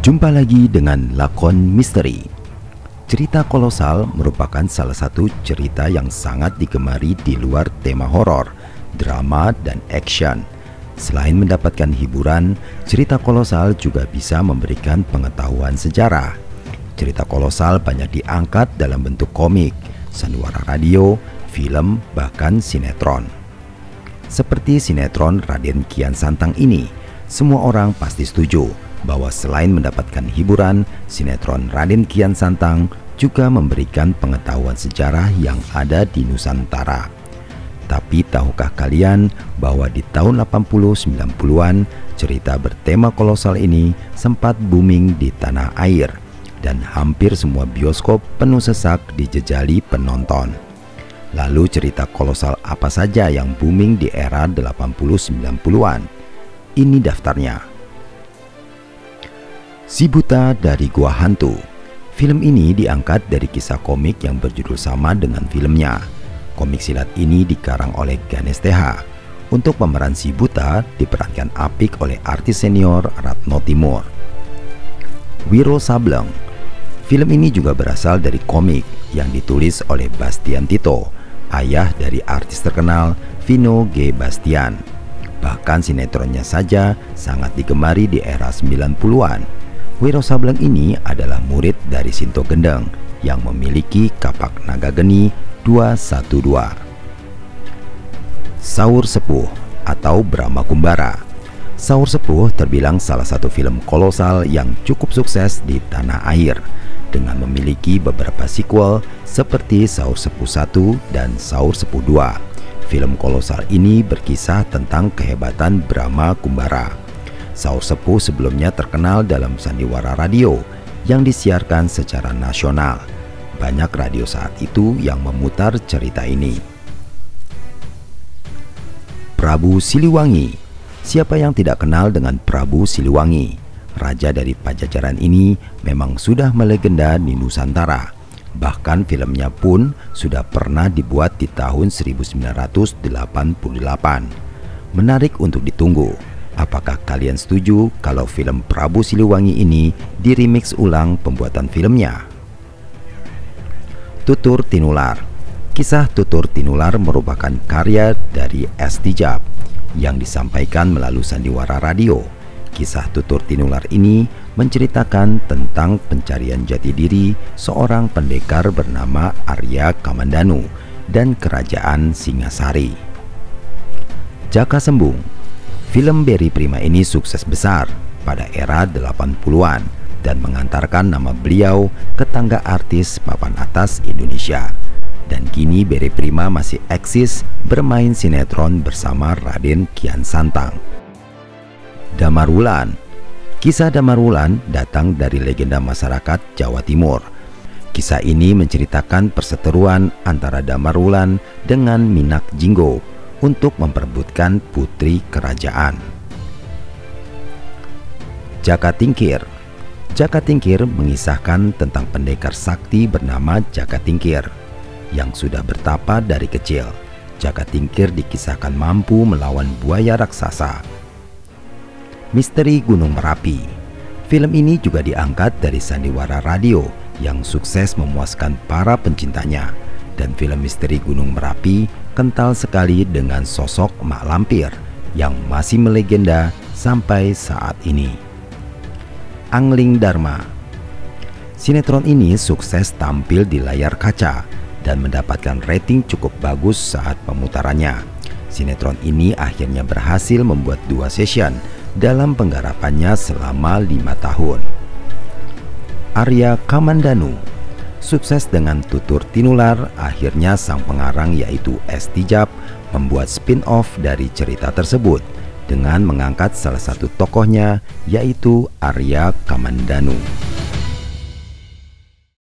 Jumpa lagi dengan lakon misteri. Cerita kolosal merupakan salah satu cerita yang sangat digemari di luar tema horor, drama, dan action. Selain mendapatkan hiburan, cerita kolosal juga bisa memberikan pengetahuan sejarah. Cerita kolosal banyak diangkat dalam bentuk komik, sandiwara radio, film, bahkan sinetron. Seperti sinetron Raden Kian Santang ini, semua orang pasti setuju bahwa selain mendapatkan hiburan, sinetron Raden Kian Santang juga memberikan pengetahuan sejarah yang ada di Nusantara. Tapi tahukah kalian bahwa di tahun 80-90-an cerita bertema kolosal ini sempat booming di tanah air dan hampir semua bioskop penuh sesak dijejali penonton. Lalu cerita kolosal apa saja yang booming di era 80-90-an? Ini daftarnya. Si Buta dari Gua Hantu. Film ini diangkat dari kisah komik yang berjudul sama dengan filmnya. Komik silat ini dikarang oleh Ganes TH. Untuk pemeran si Buta diperankan apik oleh artis senior Ratno Timur. Wiro Sableng. Film ini juga berasal dari komik yang ditulis oleh Bastian Tito, ayah dari artis terkenal Vino G. Bastian. Bahkan sinetronnya saja sangat digemari di era 90-an. Wiro Sableng ini adalah murid dari Sinto Gendeng yang memiliki kapak naga geni 212. Saur Sepuh atau Brahma Kumbara. Saur Sepuh terbilang salah satu film kolosal yang cukup sukses di tanah air dengan memiliki beberapa sequel seperti Saur Sepuh 1 dan Saur Sepuh 2. Film kolosal ini berkisah tentang kehebatan Brahma Kumbara. Saur Sepuh sebelumnya terkenal dalam sandiwara radio yang disiarkan secara nasional. Banyak radio saat itu yang memutar cerita ini. Prabu Siliwangi. Siapa yang tidak kenal dengan Prabu Siliwangi? Raja dari Pajajaran ini memang sudah melegenda di Nusantara. Bahkan filmnya pun sudah pernah dibuat di tahun 1988. Menarik untuk ditunggu. Apakah kalian setuju kalau film Prabu Siliwangi ini diremix ulang pembuatan filmnya? Tutur Tinular. Kisah Tutur Tinular merupakan karya dari S. Tijab yang disampaikan melalui sandiwara radio. Kisah Tutur Tinular ini menceritakan tentang pencarian jati diri seorang pendekar bernama Arya Kamandanu dan kerajaan Singasari. Jaka Sembung. Film Berry Prima ini sukses besar pada era 80-an dan mengantarkan nama beliau ke tangga artis papan atas Indonesia. Dan kini Berry Prima masih eksis bermain sinetron bersama Raden Kian Santang. Damarwulan. Kisah Damarwulan datang dari legenda masyarakat Jawa Timur. Kisah ini menceritakan perseteruan antara Damarwulan dengan Minak Jinggo untuk memperebutkan putri kerajaan. Jaka Tingkir. Jaka Tingkir mengisahkan tentang pendekar sakti bernama Jaka Tingkir yang sudah bertapa dari kecil. Jaka Tingkir dikisahkan mampu melawan buaya raksasa. Misteri Gunung Merapi. Film ini juga diangkat dari sandiwara radio yang sukses memuaskan para pencintanya. Dan film Misteri Gunung Merapi kental sekali dengan sosok Mak Lampir yang masih melegenda sampai saat ini. Angling Dharma. Sinetron ini sukses tampil di layar kaca dan mendapatkan rating cukup bagus saat pemutarannya. Sinetron ini akhirnya berhasil membuat 2 season dalam penggarapannya selama 5 tahun. Arya Kamandanu. Sukses dengan Tutur Tinular, akhirnya sang pengarang yaitu S. Tijab membuat spin-off dari cerita tersebut dengan mengangkat salah satu tokohnya yaitu Arya Kamandanu.